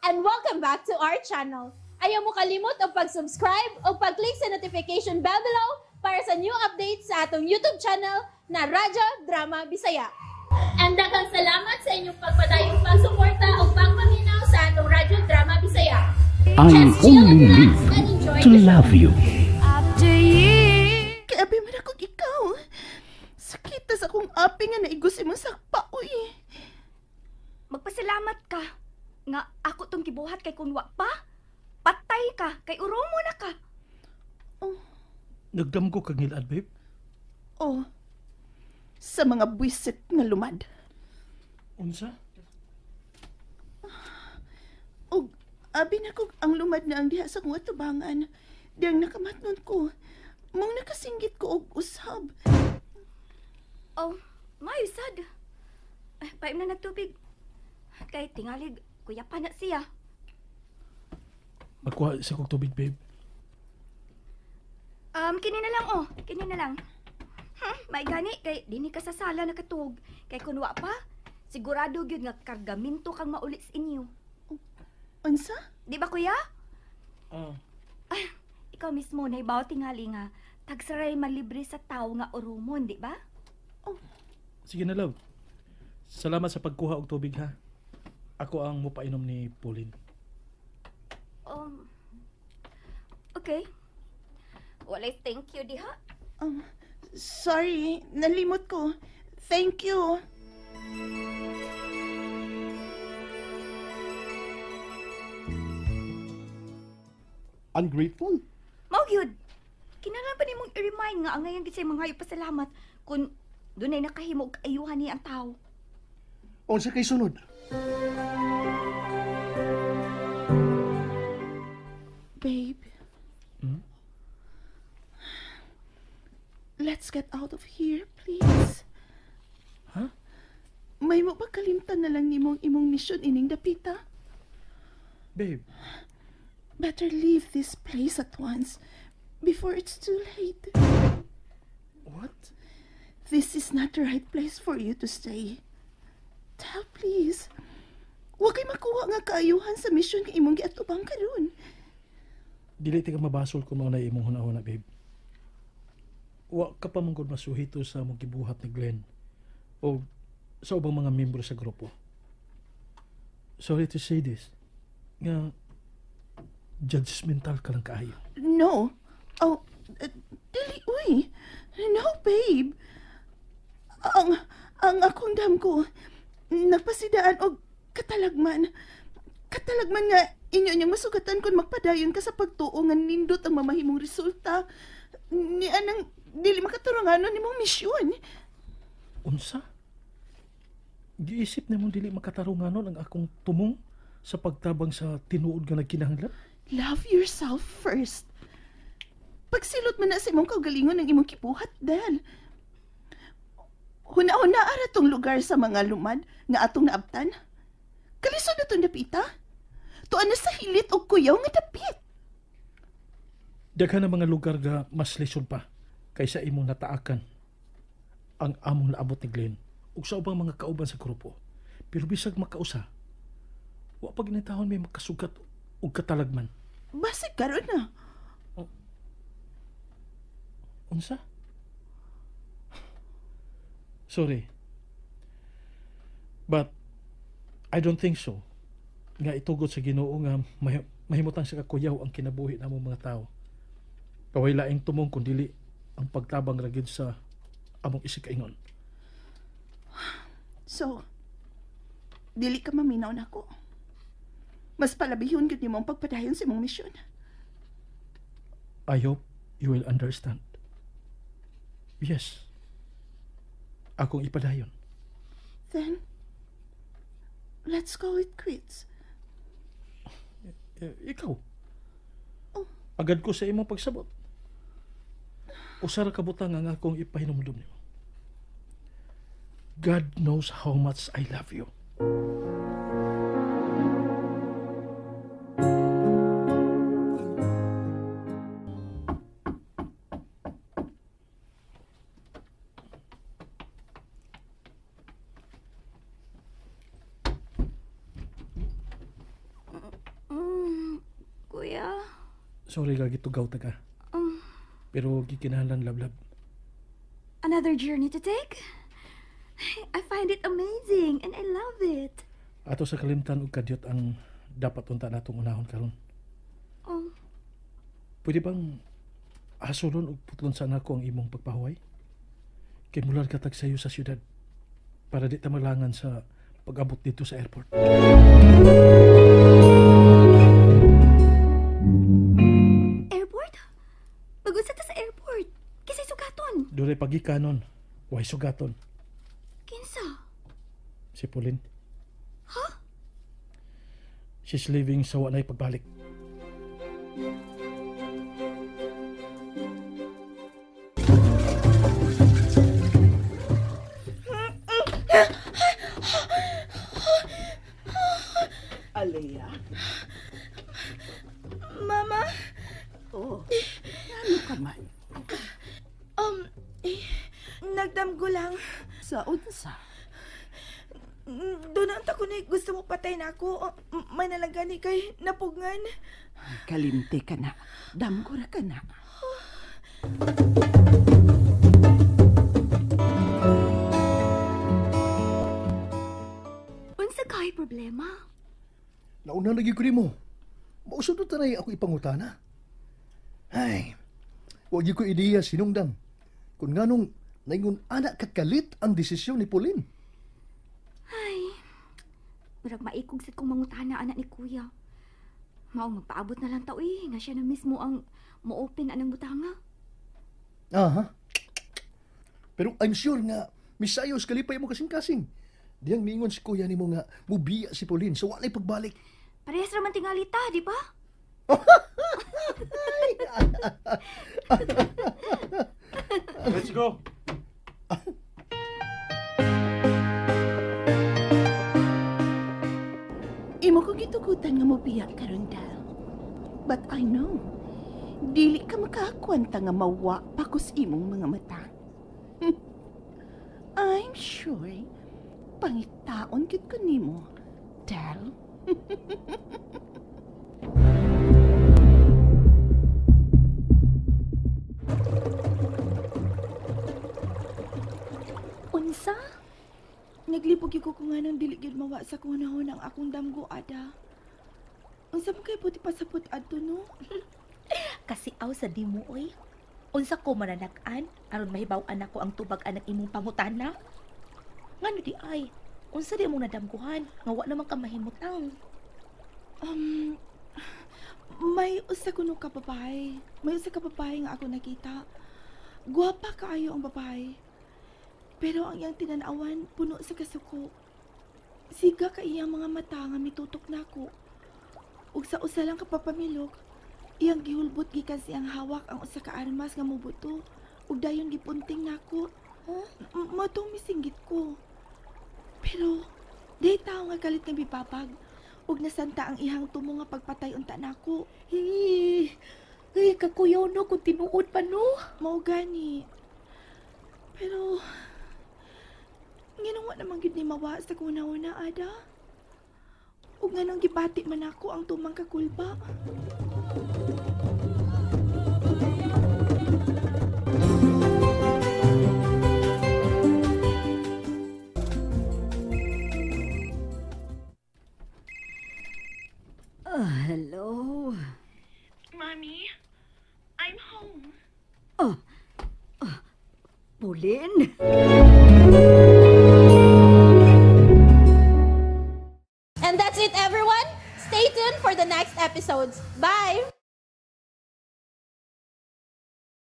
and welcome back to our channel. Ayaw mo kalimot o pag-subscribe o pag-click sa notification bell below para sa new updates sa atong YouTube channel na Radyo Drama Bisaya. And daghang salamat sa inyong pagpadayong pagsuporta o pagpaminaw sa atong Radyo Drama Bisaya. I only live to love you. Kabi man akong ikaw. Sakit sa akong api nga naigos imong sakpa, uy. Magpasalamat ka nga ako tong gibuhat kay kunwa pa. Patay ka kay uromo na ka. Nagdamgo kag ngilad, babe. Oh, sa mga buwisit nga lumad. Unsa? Og abi na kog ang lumad na ang diha sa kong atubangan. Diyang nakamatnon ko. Mong nakasinggit ko og usab. Oh, may sad. Paim na nagtubig. Kay tingalig, kuya pa na siya. Magkuha sa kong tubig, babe. Kini na lang oh. Kini na lang. May gani, kay dini ka sa sala nakatug. Kay kunwa pa, sigurado gyud nga kargaminto kang maulit sa inyo. Unsa? Di ba kuya? Ah. Ikaw mismo na ibaw tingali nga tagsaray malibre sa tao nga urumon, di ba? Sige na, love. Salamat sa pagkuha og tubig, ha. Ako ang mupainom ni Pauline. Okay. Walay thank you diha. Sorry, nalimot ko. Thank you. Ungrateful? Mao gyud. Kinahanglan pa nimong i-remind nga ang ngayon gid say mga pasalamat kung dunay nakahimo og ayuhan ni ang tao. Unsa kay sunod? Babe. Hmm? Let's get out of here, please. Ha? May mo ba kalimtan na lang nimong imong misyon ining dapita? Babe, Better leave this place at once before it's too late. what? This is not the right place for you to stay. Tell, please. Huwag kay makuha nga kaayuhan sa misyon nga imong giatubang karon. Dili ti ka mabasol kung mao na imong hunahuna, babe. Wa ka pa manggod masuhito sa mong gibuhat ni Glenn o sa ubang mga miyembro sa grupo. Sorry to say this. Nga judgmental ka lang kaayo. No. Oh, dili, uy. No, babe. Ang akong damgo, nagpasidaan og katalagman. Katalagman nga inyo niyang masugatan kung magpadayon ka sa pagtuo nga nindot ang mamahimong resulta. Ni anang dili makaturunganon nimong misyon. Unsa? Giisip na mong dili makatarunganon ang akong tumong sa pagtabang sa tinuod nga nagkinahanglan? Love yourself first. Pagsilot man na sa imong kaugalingon ng imong kibuhat, Del. Huna-huna ara tong lugar sa mga lumad nga atong naabtan. Kalisod na itong dapita. Tuan na sa hilit o kuyaw nga dapit. Daghan na mga lugar nga mas lesyon pa kaysa imong nataakan ang among naabot ni Glenn ug sa ubang mga kauban sa grupo. Pero bisag makausa, wa pa ginatahon may makasugat ug katalagman. Basig karon na. Unsa? Sorry. But I don't think so. Nga itugot sa Ginoo nga mahimutang sa kakuyaw ang kinabuhi namong mga tao. Kaway laing tumong kun dili ang pagtabang ra gyud sa among isig-ingon. So, dili ka maminaw na ako. Mas palabihon gud nimo ang pagpadayon sa imong misyon. I hope you will understand. Yes. Akong ipadayon. Then, let's call it quits. Ikaw. Oh. Agad ko sa imong pagsabot. Usara kabutang ang akong ipahinumdum nimo. God knows how much I love you. Sorry ka gitugaw ta ka. Pero gikinahanglan lablab. Another journey to take? I find it amazing and I love it. Ato sa kalimtan ug kadyot ang dapat unta natong unahon karon. Oh, Pwede bang asulon ug putlon sa nako ang imong pagpahuway? Kay mular ka tag sayo sa syudad para di ta malangan sa pag-abot dito sa airport. airport? Pag-unsa ta sa airport? Kisay sugaton. Dure pagikanon, way sugaton. Kinsa? Si Pauline. Ha? She's leaving sa wa na'y pagbalik. Alea. Mama? Oh, ano ka man? Nagdamgo lang. Sa unsa? Doon ang tako na gusto mo patay na ako. May nalagani kay napugngan. Kalimti ka na. Damgura ka na. Unsa kay problema? Nauna lagi ko nimo. Mausod na tanay ako ipangutana. Ay, wag ko ideya sinungdam. Kung nganong naingon anak kat kalit ang desisyon ni Pauline. Ay, murag maikog sad kong mangutana anak ni kuya. Mao magpaabot na lang ta nga siya na mismo ang mo-open anang butanga. Aha. Pero I'm sure nga misayos kalipay mo kasing-kasing. Diyang mingon si kuya nimo nga mubiya si Pauline so walay pagbalik. Parehas raman tingalita, di ba? Let's go. Imo ko gitugutan nga mobiya karon dal. But I know, dili ka makakwanta nga mawa pakos imong mga mata. I'm sure, pangitaon gid ko nimo, dal. Unsa? Naglipog ko nga nang dili gyud mawa sa kunahon ang akong damgo ada. Unsa man kay puti pasapot adto no? Kasi aw sa dimo oy. Unsa ko mananakan aron mahibaw-an ako ang tubag anak imong pangutana? Ngano di ay? Unsa di mong nadamguhan nga wa naman ka mahimutang? May usa kuno ka babae. May usa ka babae nga ako nakita. Guwapa kaayo ang babae. Pero ang iyang tinanawan puno sa kasuko. Siga ka iyang mga mata nga mitutok nako. Ug sa usa lang ka papamilok, iyang gihulbot gikan siyang hawak ang usa ka armas nga mubuto. Ug dayon gipunting nako. Matong misinggit ko. Pero day tao nga galit nga bibabag. Ug nasanta ang ihang tumo nga pagpatay unta nako. Ay, kakuyaw no kung tinuod pa no. Mao gani. Pero ginawa naman gid ni mawa sa kuna-una ada. Ug nganong gibati man ako ang tumang kakulba. Hello. Mommy, I'm home. Pauline? And that's it, everyone. Stay tuned for the next episodes. Bye!